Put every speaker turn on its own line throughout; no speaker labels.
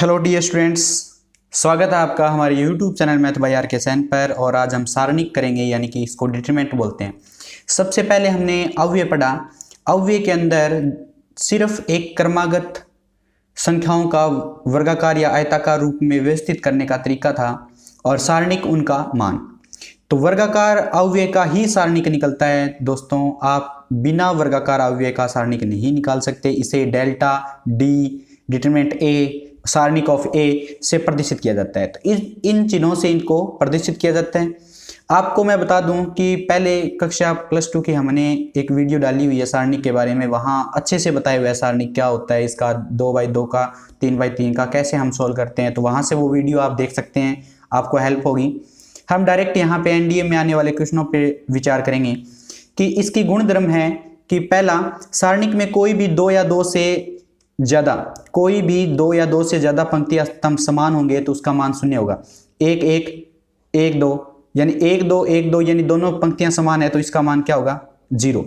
Hello dear students, स्वागत है आपका हमारे YouTube channel math by R K Sain पर। और आज हम सारणिक करेंगे, यानी कि इसको डिटरमिनेंट बोलते हैं। सबसे पहले हमने अव्यय पढ़ा। अव्यय के अंदर सिर्फ एक क्रमागत संख्याओं का वर्गाकार या आयताकार रूप में व्यवस्थित करने का तरीका था और सारणिक उनका मान। तो वर्गाकार अव्यय का ही सारणिक निकलता है दोस्तों। आप बिना वर्गाकार अव्यय का सारणिक नहीं निकाल सकते। इसे डेल्टा डी डिटरमिनेंट ए सारणिक ऑफ ए से प्रदर्शित किया जाता है। तो इन चिन्हों से इनको प्रदर्शित किया जाता है। आपको मैं बता दूं कि पहले कक्षा +2 की हमने एक वीडियो डाली हुई है सारणिक के बारे में। वहां अच्छे से बताया हुआ है सारणिक क्या होता है, इसका 2x2 का 3x3 का कैसे हम सोल्व करते हैं। तो वहां से वो वीडियो आप देख सकते हैं, आपको हेल्प होगी। हम डायरेक्ट यहाँ पे एनडीए में आने वाले क्वेश्चनों पे विचार करेंगे कि इसकी गुणधर्म है कि पहला, सारणिक में कोई भी दो या दो से ज्यादा पंक्तियां स्तंभ समान होंगे तो उसका मान शून्य होगा। 1 1 1 2 यानी 1 2 1 2 यानी दोनों पंक्तियां समान है तो इसका मान क्या होगा? 0।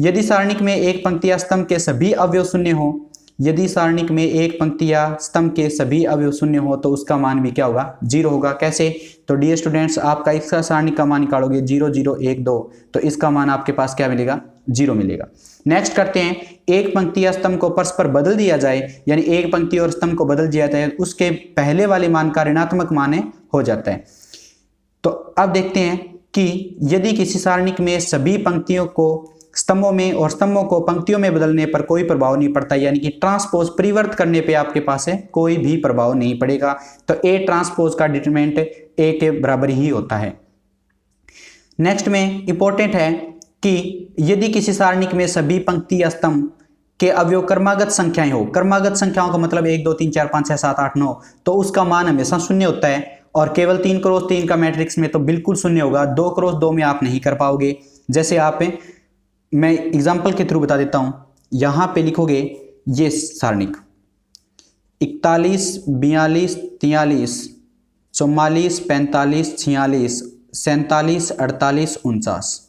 यदि सारणिक में एक पंक्ति या स्तंभ के सभी अवयव शून्य हो, यदि सारणिक में एक पंक्ति या स्तंभ के सभी अवयव शून्य हो तो उसका मान भी क्या होगा? 0 होगा। कैसे? तो डियर स्टूडेंट्स, आपका इसका सारणिक का मान निकालोगे 0 0 1 2 तो इसका मान आपके पास क्या मिलेगा? 0 मिलेगा। नेक्स्ट करते हैं, एक पंक्ति या स्तंभ को परस्पर बदल दिया जाए, यानी एक पंक्ति और स्तंभ को बदल दिया जाए, उसके पहले वाले मान का ऋणात्मक मान हो जाता है। तो अब देखते हैं कि यदि किसी सारणिक में सभी पंक्तियों को स्तंभों में और स्तंभों को पंक्तियों में बदलने पर कोई प्रभाव नहीं पड़ता, यानी कि ट्रांसपोज परिवर्त करने पे आपके पास है कोई भी प्रभाव नहीं पड़ेगा, तो ए ट्रांसपोज का डिटरमिनेंट ए के बराबर ही होता है। नेक्स्ट में इंपॉर्टेंट है कि यदि किसी सारणिक में सभी पंक्ति या स्तंभ के अवयव क्रमागत संख्याएं हो, क्रमागत संख्याओं का मतलब 1 2 3 4 5 6 7 8 9, तो उसका मान हमेशा शून्य होता है। और केवल 3 × 3 का मैट्रिक्स में तो बिल्कुल शून्य होगा। 2 × 2 में आप नहीं कर पाओगे। जैसे आप, मैं एग्जाम्पल के थ्रू बता देता हूं, यहां पे लिखोगे ये सारणिक 41 42 43 44 45 46 47 48 49,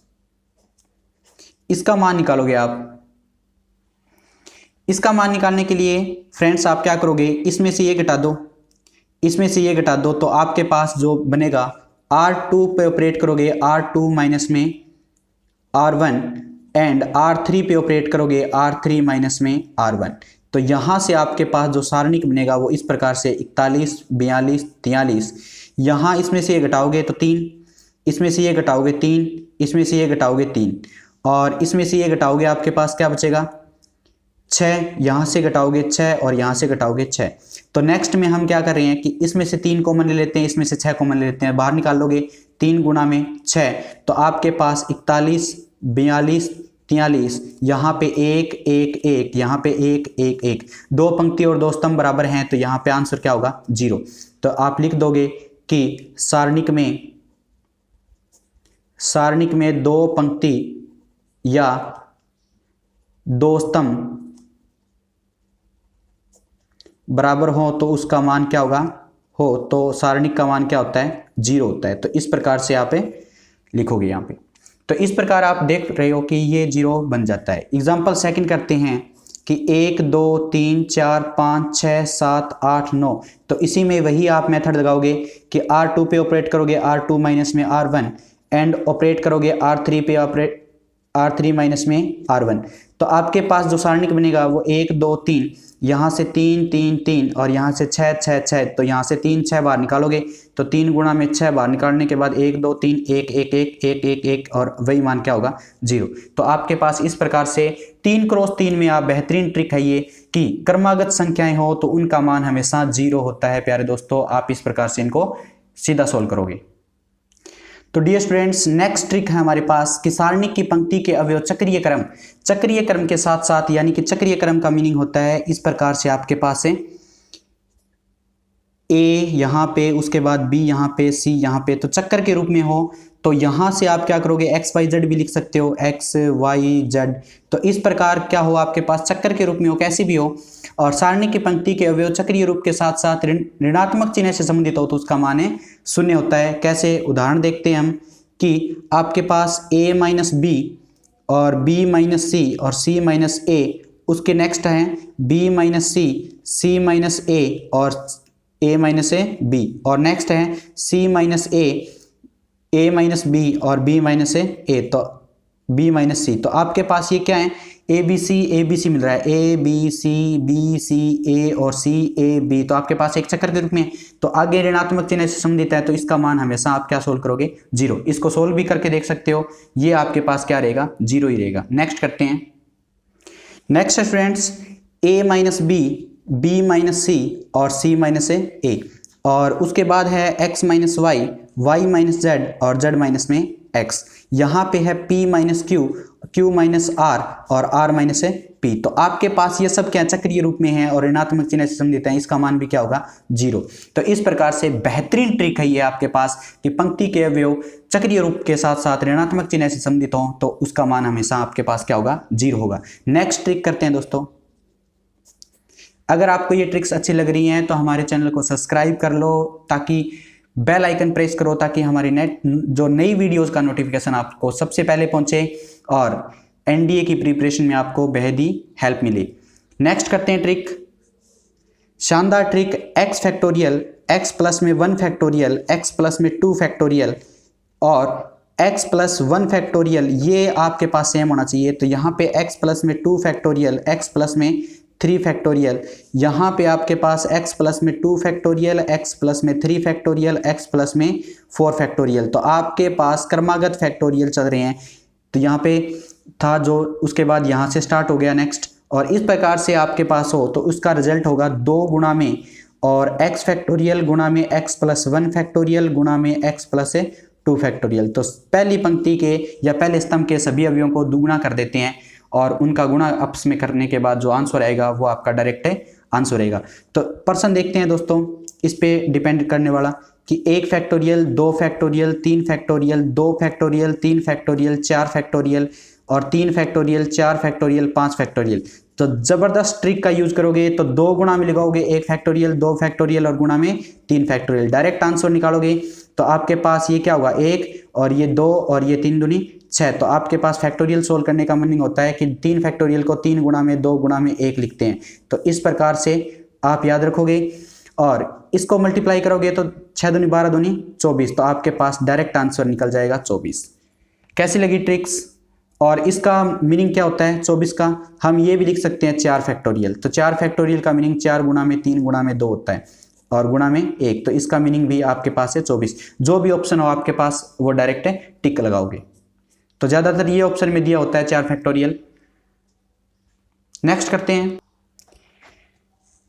इसका मान निकालोगे आप। इसका मान निकालने के लिए फ्रेंड्स आप क्या करोगे, इसमें से ये घटा दो, इसमें से ये घटा दो, तो आपके पास जो बनेगा R2 पे ऑपरेट करोगे R2 माइनस में R1 एंड R3 पे ऑपरेट करोगे R3 माइनस में R1। तो यहां से आपके पास जो सारणिक बनेगा वो इस प्रकार से 41 42 43, यहां इसमें से ये घटाओगे तो 3, इसमें से ये घटाओगे 3, इसमें से ये घटाओगे 3 और इसमें से ये घटाओगे, आपके पास क्या बचेगा? 6, यहां से घटाओगे 6 और यहां से घटाओगे 6। तो नेक्स्ट में हम क्या कर रहे हैं कि इसमें से 3 कॉमन ले लेते हैं, इसमें से 6 कॉमन ले लेते हैं, बाहर निकाल लोगे 3 × 6, तो आपके पास 41 42 43, यहाँ पे 1 1 1, यहाँ पे 1 1 1, दो पंक्ति और दो स्तंभ बराबर हैं तो यहाँ पे आंसर क्या होगा? 0। तो आप लिख दोगे कि सारणिक में दो पंक्ति या दो स्तंभ बराबर हो तो उसका मान क्या होगा? तो सारणिक का मान क्या होता है? 0 होता है। तो इस प्रकार से आप लिखोगे यहाँ पे। तो इस प्रकार आप देख रहे हो कि ये 0 बन जाता है। एग्जाम्पल सेकंड करते हैं कि 1 2 3 4 5 6 7 8 9, तो इसी में वही आप मेथड लगाओगे कि R2 पे ऑपरेट करोगे R2 माइनस में R1 एंड ऑपरेट करोगे R3 पे R3 माइनस में R1। तो आपके पास जो सारणिक बनेगा वो 1 2 3, यहाँ से 3 3 3 और यहाँ से 6 6 6, तो यहाँ से 3 6 बार निकालोगे तो 3 × 6 बार निकालने के बाद 1 2 3 1 1 1 1 1 1 और वही मान क्या होगा? 0। तो आपके पास इस प्रकार से 3 × 3 में आप बेहतरीन ट्रिक है ये कि क्रमागत संख्याएं हो तो उनका मान हमेशा 0 होता है। प्यारे दोस्तों, आप इस प्रकार से इनको सीधा सोल्व करोगे। तो डियर स्टूडेंट्स, नेक्स्ट ट्रिक है हमारे पास कि सारणिक की पंक्ति के अवयव चक्रीय क्रम के साथ साथ, यानी कि चक्रीय क्रम का मीनिंग होता है इस प्रकार से आपके पास है A यहाँ पे, उसके बाद B यहाँ पे, C यहाँ पे, तो चक्कर के रूप में हो तो यहाँ से आप क्या करोगे? x y z भी लिख सकते हो, x y z। तो इस प्रकार क्या हो, आपके पास चक्कर के रूप में हो, कैसी भी हो, और सारणिक की पंक्ति के अवयव चक्रीय रूप के साथ साथ ऋणात्मक चिन्ह से संबंधित हो तो उसका मान 0 होता है। कैसे? उदाहरण देखते हैं हम कि आपके पास a माइनस बी और b माइनस सी और c माइनस a, उसके नेक्स्ट है b minus C C minus A और ए माइनस ए बी, और नेक्स्ट है सी माइनस ए माइनस बी और बी माइनस ए तो बी माइनस सी। तो आपके पास ये क्या है, ए बी सी मिल रहा है, ए बी सी ए और सी ए बी, तो आपके पास एक चक्कर के रूप में। तो आगे ऋणात्मक चिन्ह से संबंधित है तो इसका मान हमेशा आप क्या सोल्व करोगे, 0। इसको सोल्व भी करके देख सकते हो, ये आपके पास क्या रहेगा, 0 ही रहेगा। नेक्स्ट करते हैं। नेक्स्ट है friends A minus B minus C और सी माइनस ए, और उसके बाद है x minus Y minus Z और z माइनस में x। यहाँ पे है p minus Q minus R और r माइनस p। तो आपके पास ये सब क्या चक्रीय रूप में है और ऋणात्मक चिन्ह से संबंधित है, इसका मान भी क्या होगा, 0। तो इस प्रकार से बेहतरीन ट्रिक है ये आपके पास कि पंक्ति के अवयव चक्रीय रूप के साथ साथ ऋणात्मक चिन्ह से संबंधित हो तो उसका मान हमेशा आपके पास क्या होगा, 0 होगा। नेक्स्ट ट्रिक करते हैं दोस्तों। अगर आपको ये ट्रिक्स अच्छी लग रही हैं तो हमारे चैनल को सब्सक्राइब कर लो, ताकि बेल आइकन प्रेस करो, ताकि हमारी जो नई वीडियोस का नोटिफिकेशन आपको सबसे पहले पहुंचे और एनडीए की प्रिपरेशन में आपको बेहद ही हेल्प मिले। नेक्स्ट करते हैं ट्रिक, शानदार trick, x factorial x plus में 1 फैक्टोरियल x प्लस में 2 फैक्टोरियल और x प्लस 1 फैक्टोरियल, ये आपके पास सेम होना चाहिए। तो यहाँ पे x प्लस में 2 फैक्टोरियल x प्लस में 3 फैक्टोरियल, यहाँ पे आपके पास x प्लस में 2 फैक्टोरियल x प्लस में 3 फैक्टोरियल x प्लस में 4 फैक्टोरियल। तो आपके पास क्रमागत फैक्टोरियल चल रहे हैं, तो यहाँ पे था जो, उसके बाद यहाँ से स्टार्ट हो गया नेक्स्ट, और इस प्रकार से आपके पास हो तो उसका रिजल्ट होगा 2 गुणा में और x फैक्टोरियल गुणा में x प्लस 1 फैक्टोरियल गुणा में x प्लस 2 फैक्टोरियल। तो पहली पंक्ति के या पहले स्तंभ के सभी अवयवों को दुगुना कर देते हैं और उनका गुणा आपस में करने के बाद जो आंसर आएगा वो आपका डायरेक्ट आंसर रहेगा। तो पर्सन देखते हैं दोस्तों, इस पे डिपेंड करने वाला कि 1 factorial 2 factorial 3 factorial 2 factorial 3 factorial 4 factorial और 3 फैक्टोरियल 4 फैक्टोरियल 5 फैक्टोरियल। तो जबरदस्त ट्रिक का यूज करोगे तो 2 गुणा में लगाओगे 1 फैक्टोरियल 2 फैक्टोरियल और गुणा में 3 फैक्टोरियल, डायरेक्ट आंसर निकालोगे तो आपके पास ये क्या होगा, 1 और ये 2 और ये 3 दूनी 6। तो आपके पास फैक्टोरियल सोल्व करने का मीनिंग होता है कि 3 फैक्टोरियल को 3 गुणा में 2 गुणा में 1 लिखते हैं। तो इस प्रकार से आप याद रखोगे और इसको मल्टीप्लाई करोगे तो 6 दूनी 12 दूनी 24, तो आपके पास डायरेक्ट आंसर निकल जाएगा 24। कैसी लगी ट्रिक्स और इसका मीनिंग क्या होता है 24 का, हम ये भी लिख सकते हैं 4 फैक्टोरियल। तो 4 फैक्टोरियल का मीनिंग 4 गुणा में 3 गुणा में 2 होता है और गुणा में 1, तो इसका मीनिंग भी आपके पास है 24। जो भी ऑप्शन हो आपके पास वो डायरेक्ट टिक लगाओगे। तो ज्यादातर ये ऑप्शन में दिया होता है 4 फैक्टोरियल। नेक्स्ट करते हैं।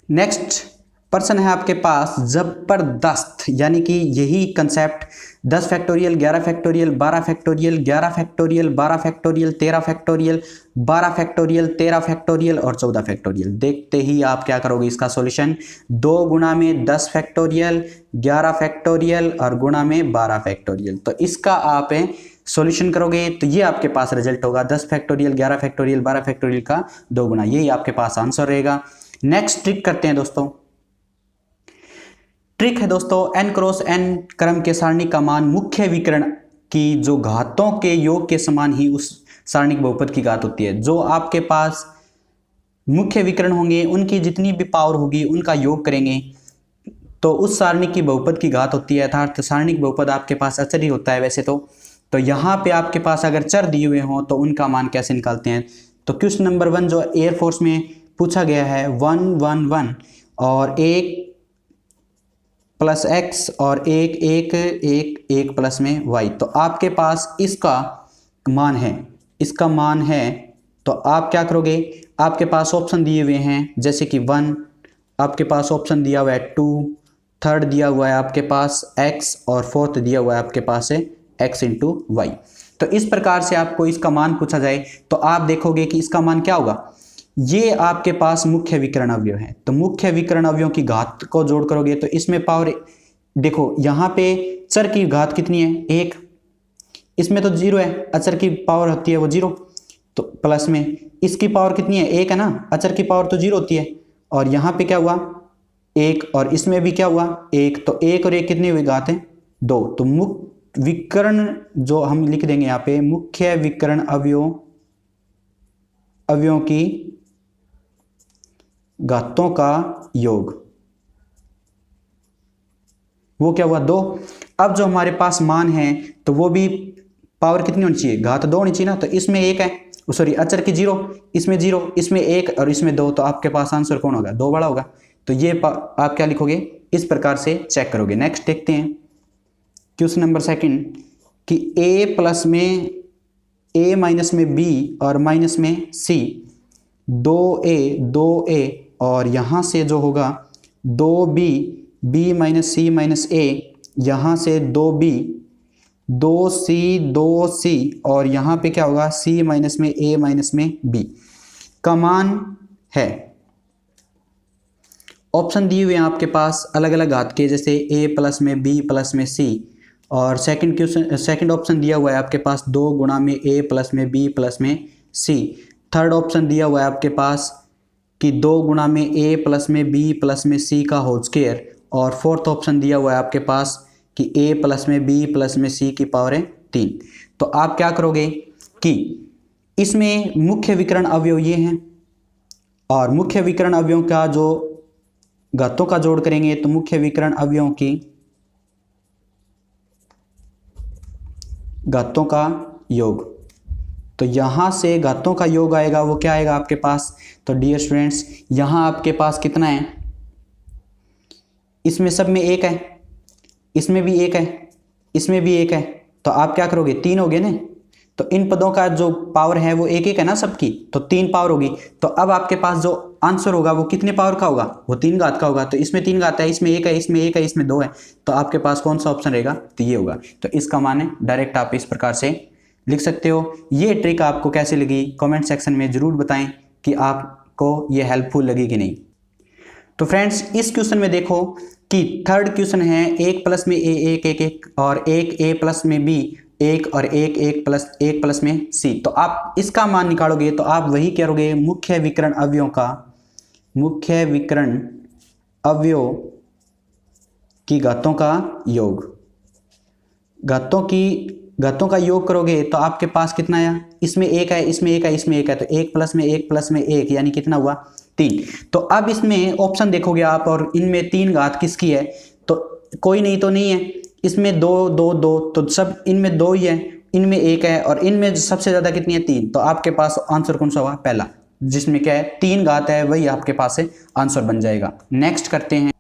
नेक्स्ट पर्सन है आपके पास जबरदस्त, यानी कि यही concept 10 factorial 11 factorial 12 factorial 11 factorial 12 factorial 13 factorial 12 factorial 13 factorial और 14 फैक्टोरियल। देखते ही आप क्या करोगे इसका सॉल्यूशन, 2 गुणा में 10 फैक्टोरियल 11 फैक्टोरियल और गुणा में 12 फैक्टोरियल। तो इसका आप सॉल्यूशन करोगे तो ये आपके पास रिजल्ट होगा 10 फैक्टोरियल 11 फैक्टोरियल 12 फैक्टोरियल का 2 गुना, यही आपके पास आंसर रहेगा। नेक्स्ट ट्रिक करते हैं दोस्तों। ट्रिक है दोस्तों n क्रॉस n क्रम के सारणी का मान मुख्य विकर्ण की जो घातों के योग के समान ही उस सारणिक बहुपद की घात होती है। जो आपके पास मुख्य विकर्ण होंगे उनकी जितनी भी पावर होगी उनका योग करेंगे तो उस सारणिक की बहुपद की घात होती है, अर्थात सारणिक बहुपद आपके पास अचर ही होता है वैसे तो यहाँ पे आपके पास अगर चर दिए हुए हों तो उनका मान कैसे निकालते हैं। तो क्वेश्चन नंबर 1 जो एयरफोर्स में पूछा गया है 1 1 1 और 1 प्लस x और 1 1 1 1 प्लस में y, तो आपके पास इसका मान है तो आप क्या करोगे, आपके पास ऑप्शन दिए हुए हैं जैसे कि 1, आपके पास ऑप्शन दिया हुआ है 2, थर्ड दिया हुआ है आपके पास x और फोर्थ दिया हुआ है आपके पास है x इंटू वाई। तो इस प्रकार से आपको इसका मान पूछा जाए तो आप देखोगे कि इसका मान क्या होगा, ये आपके पास मुख्य विकर्ण अवयव है। तो मुख्य विकर्ण अवयवों की घात को जोड़ करोगे तो इसमें पावर देखो, यहाँ पे चर की घात कितनी है 1, इसमें तो 0 है, अचर की पावर होती है वो 0, तो प्लस में इसकी पावर कितनी है 1 है ना, अचर की पावर तो 0 होती है और यहाँ पे क्या हुआ 1 और इसमें भी क्या हुआ 1, तो 1 और 1 कितनी हुई घात है 2। तो मुख्य विकर्ण जो हम लिख देंगे यहाँ पे मुख्य विकर्ण अवयवों की घातों का योग, वो क्या हुआ 2। अब जो हमारे पास मान है तो वो भी पावर कितनी होनी चाहिए, घात 2 होनी चाहिए ना। तो इसमें 1 है, सॉरी अचर की 0, इसमें 0, इसमें 1 और इसमें 2, तो आपके पास आंसर कौन होगा, 2 बड़ा होगा। तो ये आप क्या लिखोगे, इस प्रकार से चेक करोगे। नेक्स्ट देखते हैं क्वेश्चन नंबर 2 कि a प्लस में a माइनस में b और माइनस में c, 2a और यहाँ से जो होगा 2b, b minus c minus a, यहाँ से 2b, 2c और यहाँ पे क्या होगा c माइनस में a माइनस में b का मान है। ऑप्शन दिए हुए हैं आपके पास अलग अलग घात के, जैसे a प्लस में b प्लस में c, और सेकंड ऑप्शन दिया हुआ है आपके पास 2 गुणा में a प्लस में b प्लस में c। थर्ड ऑप्शन दिया हुआ है आपके पास कि 2 गुणा में a प्लस में b प्लस में c का होल स्क्वायर, और फोर्थ ऑप्शन दिया हुआ है आपके पास कि a प्लस में b प्लस में c की पावर है 3। तो आप क्या करोगे कि इसमें मुख्य विकर्ण अवयव ये हैं, और मुख्य विकर्ण अवयवों का जो घातों का जोड़ करेंगे तो मुख्य विकर्ण अवयवों की घातों का योग, तो यहां से घातों का योग आएगा, वो क्या आएगा आपके पास। तो डियर स्टूडेंट्स यहां आपके पास कितना है, इसमें सब में 1 है, इसमें भी 1 है, इसमें भी 1 है, तो आप क्या करोगे 3 हो गए ना। तो इन पदों का जो पावर है वो 1 है ना सबकी, तो 3 पावर होगी। तो अब आपके पास जो आंसर होगा वो कितने पावर का होगा, वो 3 घात का होगा। तो इसमें 3 घात है, इसमें 1 है, इसमें 1 है, इसमें 2 है, तो आपके पास कौन सा ऑप्शन रहेगा, तो ये होगा। तो इसका मान है डायरेक्ट आप इस प्रकार से लिख सकते हो। ये ट्रिक आपको कैसे लगी कमेंट सेक्शन में जरूर बताएं कि आपको ये हेल्पफुल लगी कि नहीं। तो फ्रेंड्स इस क्वेश्चन में देखो कि थर्ड क्वेश्चन है 1 प्लस में a 1 और 1 a प्लस में b 1 और 1 प्लस में c। तो आप इसका मान निकालोगे तो आप वही करोगे, मुख्य विकर्ण अवयवों का, मुख्य विकर्ण अवयव की घातों का योग, घातों का योग करोगे तो आपके पास कितना आया, इसमें 1 है, इसमें 1 है, इसमें 1 है, तो 1 प्लस में 1 यानी कितना हुआ 3। तो अब इसमें ऑप्शन देखोगे आप और इनमें 3 घात किसकी है, तो कोई नहीं तो नहीं है, इसमें 2 2 2, तो सब इनमें 2 ही है, इनमें 1 है और इनमें सबसे ज्यादा कितनी है 3। तो आपके पास आंसर कौन सा हुआ, पहला, जिसमें क्या है 3 घात है, वही आपके पास से आंसर बन जाएगा। नेक्स्ट करते हैं,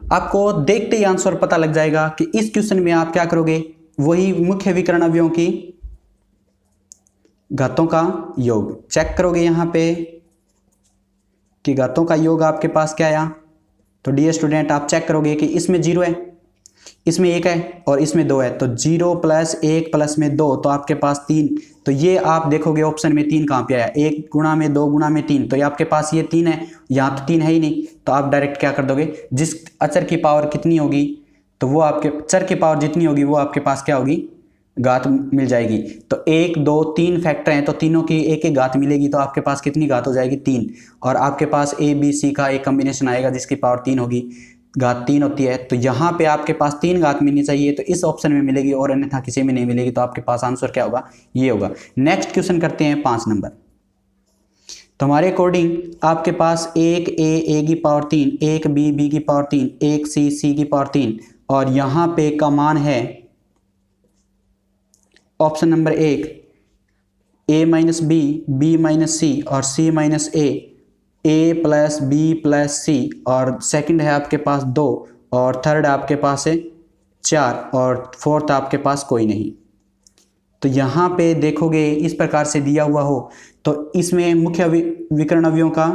आपको देखते ही आंसर पता लग जाएगा कि इस क्वेश्चन में आप क्या करोगे, वही मुख्य विकर्ण अवयवों की घातों का योग चेक करोगे यहां पे कि घातों का योग आपके पास क्या आया। तो डियर स्टूडेंट आप चेक करोगे कि इसमें 0 है, इसमें 1 है और इसमें 2 है, तो 0 प्लस 1 प्लस में 2, तो आपके पास 3। तो ये आप देखोगे ऑप्शन में 3 कहाँ पे आया, 1 गुणा में 2 गुणा में 3, तो ये आपके पास ये 3 है, यहाँ तो 3 है ही नहीं। तो आप डायरेक्ट क्या कर दोगे, जिस अचर की पावर कितनी होगी तो वो आपके चर की पावर जितनी होगी वो आपके पास क्या होगी, घात मिल जाएगी। तो 1 2 3 फैक्टर हैं, तो तीनों की एक एक घात मिलेगी, तो आपके पास कितनी घात हो जाएगी 3। और आपके पास a b c का एक कॉम्बिनेशन आएगा जिसकी पावर 3 होगी, घात 3 होती है। तो यहाँ पे आपके पास 3 घात मिलनी चाहिए, तो इस ऑप्शन में मिलेगी और अन्यथा किसी में नहीं मिलेगी। तो आपके पास आंसर क्या होगा, ये होगा। नेक्स्ट क्वेश्चन करते हैं 5 नंबर। तो हमारे अकॉर्डिंग आपके पास 1 a की पावर 3, 1 b की पावर 3, 1 c की पावर 3, और यहाँ पे का मान है option number 1 a minus b minus c और c minus a plus b plus c, और सेकंड है आपके पास 2 और थर्ड आपके पास है 4 और फोर्थ आपके पास कोई नहीं। तो यहाँ पे देखोगे इस प्रकार से दिया हुआ हो तो इसमें मुख्य विकर्ण अवयवों का,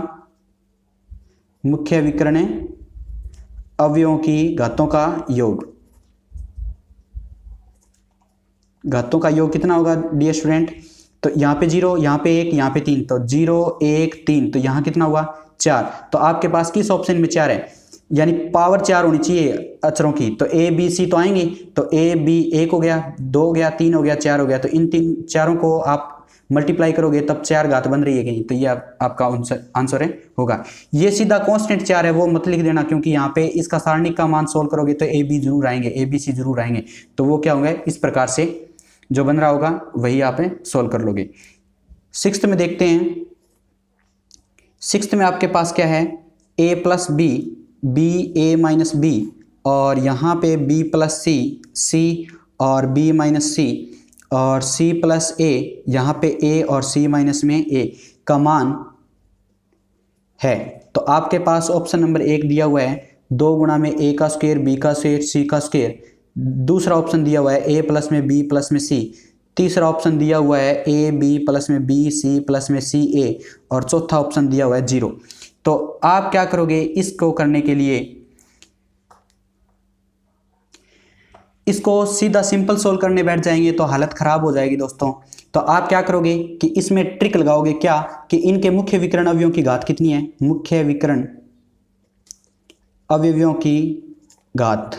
मुख्य विकर्ण अवयवों की घातों का योग, घातों का योग कितना होगा डियर स्टूडेंट। तो यहाँ पे 0, यहाँ पे 1, यहाँ पे 3, तो 0 1 3, तो यहाँ कितना हुआ 4। तो आपके पास किस ऑप्शन में 4 है, यानी पावर 4 होनी चाहिए अचरों की। तो a b c तो आएंगे, तो a b 1 हो गया, 2 हो गया, 3 हो गया, 4 हो गया, तो इन 3 चारों को आप मल्टीप्लाई करोगे तब 4 घात बन रही है कहीं, तो ये आपका आंसर है होगा। ये सीधा कांस्टेंट 4 है वो मत लिख देना, क्योंकि यहाँ पे इसका सारणिक का मान सोल्व करोगे तो a b जरूर आएंगे, a b c जरूर आएंगे, तो वो क्या होंगे इस प्रकार से जो बन रहा होगा वही आप सोल्व कर लोगे। 6th में देखते हैं सिक्स्थ में आपके पास क्या है, a plus B, B A minus B, और यहाँ पे b प्लस सी, सी और b माइनस सी, और c प्लस a, यहाँ पे a और c माइनस में a का मान है। तो आपके पास ऑप्शन नंबर 1 दिया हुआ है 2 गुणा में a का स्क्वायर, b का स्क्वायर, c का स्क्वायर। दूसरा ऑप्शन दिया हुआ है a प्लस में b प्लस में c। तीसरा ऑप्शन दिया हुआ है a b प्लस में b, c प्लस में c a, और चौथा ऑप्शन दिया हुआ है 0। तो आप क्या करोगे, इसको करने के लिए इसको सीधा सिंपल सोल्व करने बैठ जाएंगे तो हालत खराब हो जाएगी दोस्तों। तो आप क्या करोगे कि इसमें ट्रिक लगाओगे क्या, कि इनके मुख्य विकर्ण अवयवों की घात कितनी है, मुख्य विकर्ण अवयवों की घात,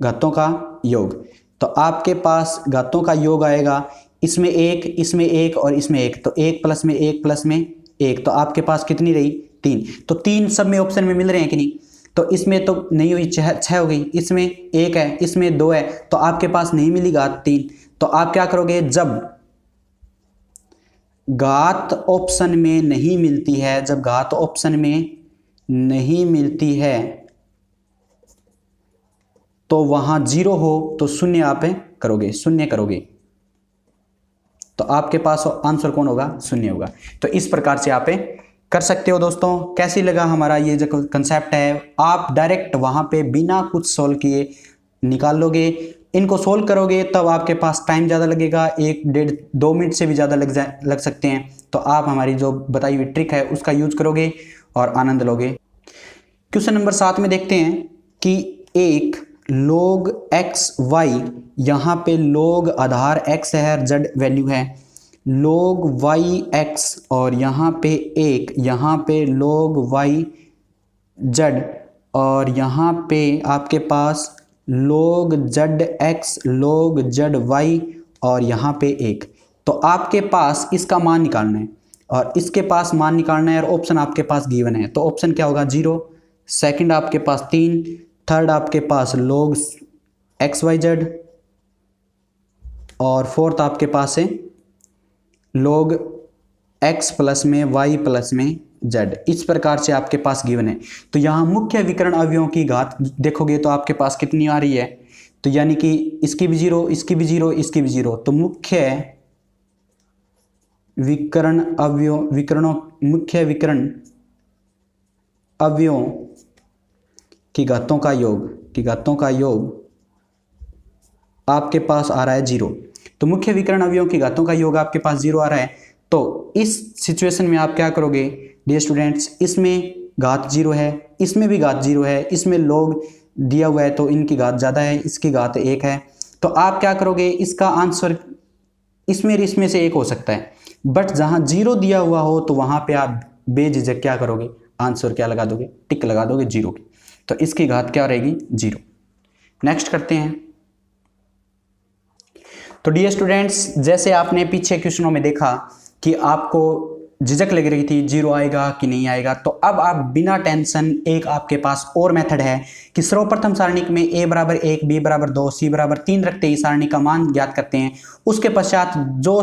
घातों का योग। तो आपके पास घातों का योग आएगा, इसमें 1, इसमें 1 और इसमें 1, तो 1 प्लस में 1 प्लस में 1, तो आपके पास कितनी रही, 3। तो 3 सब में ऑप्शन में मिल रहे हैं कि नहीं, तो इसमें तो नहीं हुई, 6 हो गई, इसमें 1 है, इसमें 2 है, तो आपके पास नहीं मिली घात 3। तो आप क्या करोगे, जब घात ऑप्शन में नहीं मिलती है, जब घात ऑप्शन में नहीं मिलती है तो वहां 0 हो तो शून्य आप करोगे, शून्य करोगे, तो आपके पास आंसर कौन होगा, शून्य होगा। तो इस प्रकार से आप कर सकते हो दोस्तों। कैसी लगा हमारा ये जो कंसेप्ट है, आप डायरेक्ट वहां पे बिना कुछ सोल्व किए निकाल लोगे। इनको सोल्व करोगे तब आपके पास टाइम ज़्यादा लगेगा, 1-1.5-2 मिनट से भी ज़्यादा लग सकते हैं। तो आप हमारी जो बताई हुई ट्रिक है उसका यूज करोगे और आनंद लोगे। क्वेश्चन नंबर 7 में देखते हैं कि एक log x y, यहाँ पे log आधार x है, z वैल्यू है, log y x, और यहाँ पे एक, यहाँ पे log y z, और यहाँ पे आपके पास log z x, log z y, और यहाँ पे 1। तो आपके पास इसका मान निकालना है और इसके पास मान निकालना है, और ऑप्शन आपके पास गिवन है। तो ऑप्शन क्या होगा, 0, सेकंड आपके पास 3, थर्ड आपके पास log x y z, और फोर्थ आपके पास है log x प्लस में y प्लस में z। इस प्रकार से आपके पास गिवन है। तो यहाँ मुख्य विकर्ण अवयवों की घात देखोगे तो आपके पास कितनी आ रही है, तो यानी कि इसकी भी 0, इसकी भी 0, इसकी भी 0। तो मुख्य विकर्ण अवयवों की घातों का योग आपके पास आ रहा है 0। तो मुख्य विकर्ण अवयवों की घातों का योग आपके पास 0 आ रहा है। तो इस सिचुएशन में आप क्या करोगे डियर स्टूडेंट्स, इसमें घात 0 है, इसमें भी घात 0 है, इसमें log दिया हुआ है तो इनकी घात ज़्यादा है, इसकी घात 1 है। तो आप क्या करोगे, इसका आंसर इसमें से एक हो सकता है, बट जहाँ 0 दिया हुआ हो तो वहाँ पे आप बेझिझक क्या करोगे, आंसर क्या लगा दोगे, टिक लगा दोगे 0 की। तो इसकी घात क्या रहेगी, 0। नेक्स्ट करते हैं। तो डियर स्टूडेंट्स, जैसे आपने पीछे क्वेश्चनों में देखा कि आपको झिझक लग रही थी 0 आएगा कि नहीं आएगा, तो अब आप बिना टेंशन, एक आपके पास और मेथड है कि सर्वप्रथम सारणिक में a बराबर 1, b बराबर 2, c बराबर 3 रखते ही सारणी का मान ज्ञात करते हैं। उसके पश्चात जो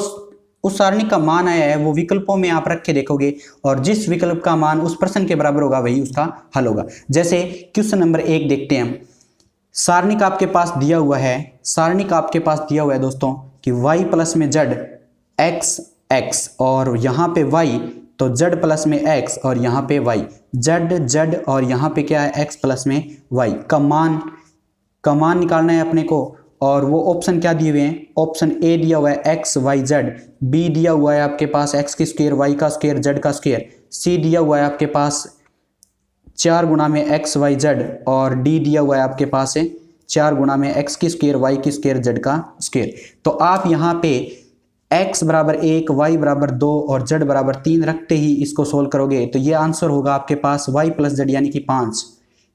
उस सारणी का मान आया है वो विकल्पों में आप रख के देखोगे, और जिस विकल्प का मान उस प्रश्न के बराबर होगा वही उसका हल होगा। जैसे क्वेश्चन नंबर 1 देखते हैं हम। सारणी का आपके पास दिया हुआ है दोस्तों कि y प्लस में z x x, और यहाँ पे y, तो z प्लस में x, और यहाँ पे y, z और यहाँ पे क्या है x प्लस में y का मान निकालना है अपने को। और वो ऑप्शन क्या दिए हुए हैं, ऑप्शन ए दिया हुआ है x y z, बी दिया हुआ है आपके पास x की स्क्वायर, y का स्क्वायर, z का स्क्वायर, सी दिया हुआ है आपके पास 4 गुणा में x y z, और डी दिया हुआ है आपके पास है 4 गुणा में x की स्क्वायर, y की स्क्वायर, z का स्क्वायर। तो आप यहाँ पे x बराबर 1, y बराबर 2 और z बराबर 3 रखते ही इसको सोल्व करोगे तो ये आंसर होगा आपके पास y प्लस z यानी कि 5,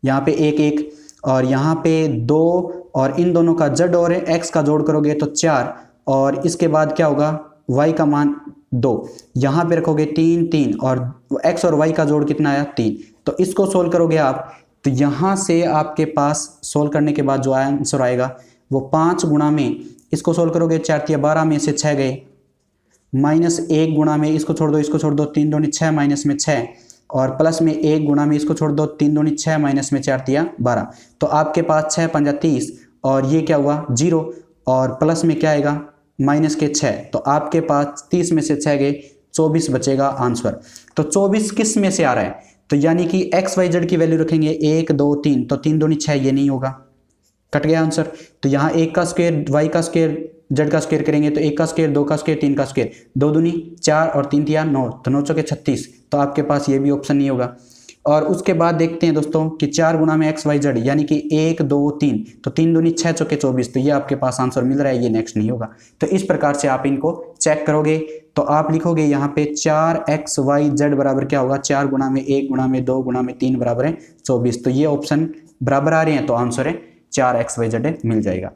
यहाँ पे 1 1, और यहाँ पे 2, और इन दोनों का z और x का जोड़ करोगे तो 4, और इसके बाद क्या होगा, y का मान 2, यहाँ पे रखोगे 3 3, और x और y का जोड़ कितना आया, 3। तो इसको सोल्व करोगे आप, तो यहाँ से आपके पास सोल्व करने के बाद जो आंसर आएगा वो 5 गुणा में, इसको सोल्व करोगे 4 या 12 में से 6 गए, -1 गुणा में, इसको छोड़ दो 3 2 6, माइनस में 6, और प्लस में 1 गुणा में इसको छोड़ दो, 3 दूनी 6 माइनस में 4 तिया 12, तो आपके पास 6 पंजा 30 और ये क्या हुआ 0 और प्लस में क्या आएगा माइनस के 6, तो आपके पास 30 में से 6 गए 24 बचेगा आंसर। तो 24 किस में से आ रहा है, तो यानी कि एक्स वाई जेड की वैल्यू रखेंगे 1 2 3, तो 3 दूनी 6 ये नहीं होगा, कट गया आंसर। तो यहाँ 1 का स्क्वायर वाई का स्क्वायर जेड का स्क्वायर करेंगे तो 1 का स्क्वायर 2 का स्क्वायर 3 का स्क्वायर, 2 दूनी 4 और 3 तिया 9, तो 9 चौके 36, तो आपके पास ये भी ऑप्शन नहीं होगा। और उसके बाद देखते हैं दोस्तों कि 4 गुणा में एक्स वाई जेड यानी कि 1 2 3, तो 3 दूनी 6 चौके 24, तो ये आपके पास आंसर मिल रहा है, ये नेक्स्ट नहीं होगा। तो इस प्रकार से आप इनको चेक करोगे तो आप लिखोगे यहाँ पे 4x y z बराबर क्या होगा 4 गुणा में 1 गुणा में 2 गुणा में 3 बराबर है 24, तो ये ऑप्शन बराबर आ रहे हैं, तो आंसर है 4x y z मिल जाएगा।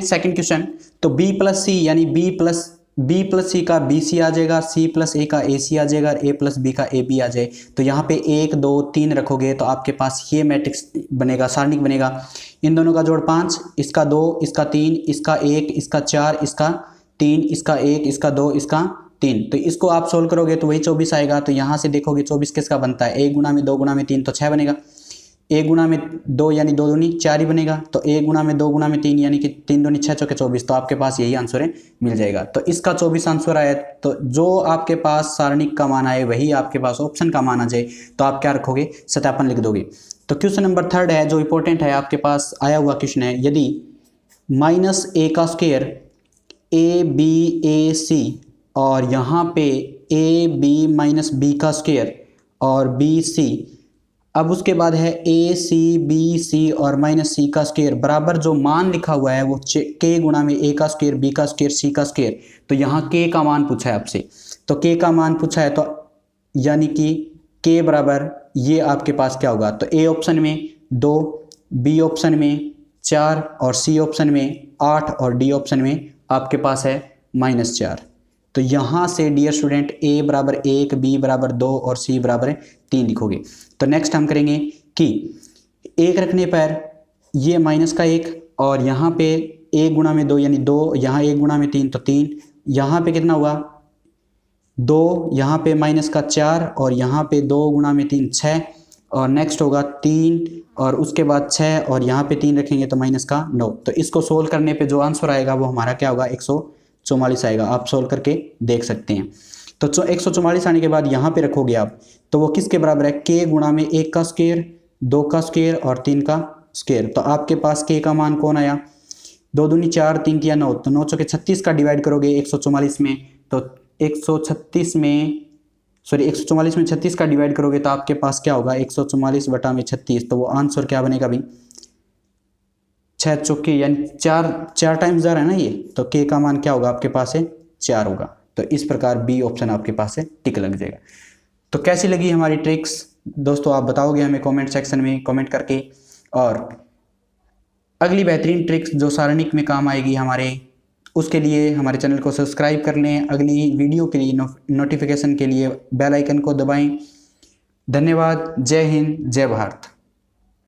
सेकंड क्वेश्चन, तो b प्लस सी यानी b प्लस सी का बी सी आ जाएगा, c प्लस ए का ए सी आ जाएगा, a प्लस बी का ए बी आ जाए। तो यहाँ पे 1 2 3 रखोगे तो आपके पास ये मैट्रिक्स बनेगा, सारणिक बनेगा। इन दोनों का जोड़ 5, इसका 2 इसका 3 इसका 1 इसका 4 इसका 3 इसका 1 इसका 2 इसका 3, तो इसको आप सोल्व करोगे तो वही 24 आएगा। तो यहाँ से देखोगे 24 किसका बनता है, 1 गुणा में 2 गुणा में 3 तो 6 बनेगा, 1 गुणा में 2 यानी 2 दूनी 4 ही बनेगा, तो 1 गुणा में 2 गुणा में 3 यानी कि 3 दूनी 6 चौके 24, तो आपके पास यही आंसर है मिल जाएगा। तो इसका 24 आंसर आया, तो जो आपके पास सारणिक का मान आए वही आपके पास ऑप्शन का मान आ जाए, तो आप क्या रखोगे सत्यापन लिख दोगे। तो क्वेश्चन नंबर 3 है जो इंपॉर्टेंट है, आपके पास आया हुआ क्वेश्चन है, यदि माइनस ए का स्क्वायर ए बी ए सी और यहाँ पे ए बी माइनस बी का स्क्वायर और बी सी, अब उसके बाद है ए सी बी सी और माइनस सी का स्क्वायर बराबर जो मान लिखा हुआ है वो के गुणा में ए का स्क्वायर बी का स्क्वायर सी का स्क्वायर, तो यहाँ के का मान पूछा है आपसे, तो के का मान पूछा है, तो यानी कि के बराबर ये आपके पास क्या होगा, तो ए ऑप्शन में 2, बी ऑप्शन में 4 और सी ऑप्शन में 8 और डी ऑप्शन में आपके पास है -4। तो यहाँ से डियर स्टूडेंट ए बराबर 1, बी बराबर 2 और सी बराबर 3 लिखोगे। तो नेक्स्ट हम करेंगे कि 1 रखने पर ये -1 और यहाँ पे 1 गुणा में 2 यानी 2, यहाँ 1 गुणा में 3 तो 3, यहाँ पे कितना हुआ 2, यहाँ पे -4 और यहाँ पे 2 गुणा में 3 6 और नेक्स्ट होगा 3 और उसके बाद 6 और यहाँ पे 3 रखेंगे तो -9। तो इसको सोल्व करने पे जो आंसर आएगा वो हमारा क्या होगा 144 आएगा, आप सोल्व करके देख सकते हैं। तो 144 आने के बाद यहाँ पे रखोगे आप, तो वो किसके बराबर है, के गुणा में 1 का स्क्वायर 2 का स्क्वायर और 3 का स्क्वायर, तो आपके पास के का मान कौन आया 2 दूनी 4 3 तिया 9, तो 9 चौके 36 का डिवाइड करोगे 144 में, तो 144 में 36 का डिवाइड करोगे तो आपके पास क्या होगा 144 बटा में 36, तो वो आंसर क्या बनेगा भाई 6 चौके यानी 4 टाइम्स जा रहा है ना ये, तो के का मान क्या होगा आपके पास है 4 होगा। तो इस प्रकार बी ऑप्शन आपके पास है टिक लग जाएगा। तो कैसी लगी हमारी ट्रिक्स दोस्तों, आप बताओगे हमें कमेंट सेक्शन में कमेंट करके, और अगली बेहतरीन ट्रिक्स जो सारणिक में काम आएगी हमारे, उसके लिए हमारे चैनल को सब्सक्राइब कर लें, अगली वीडियो के लिए नोटिफिकेशन के लिए बेल आइकन को दबाएं। धन्यवाद, जय हिंद, जय भारत।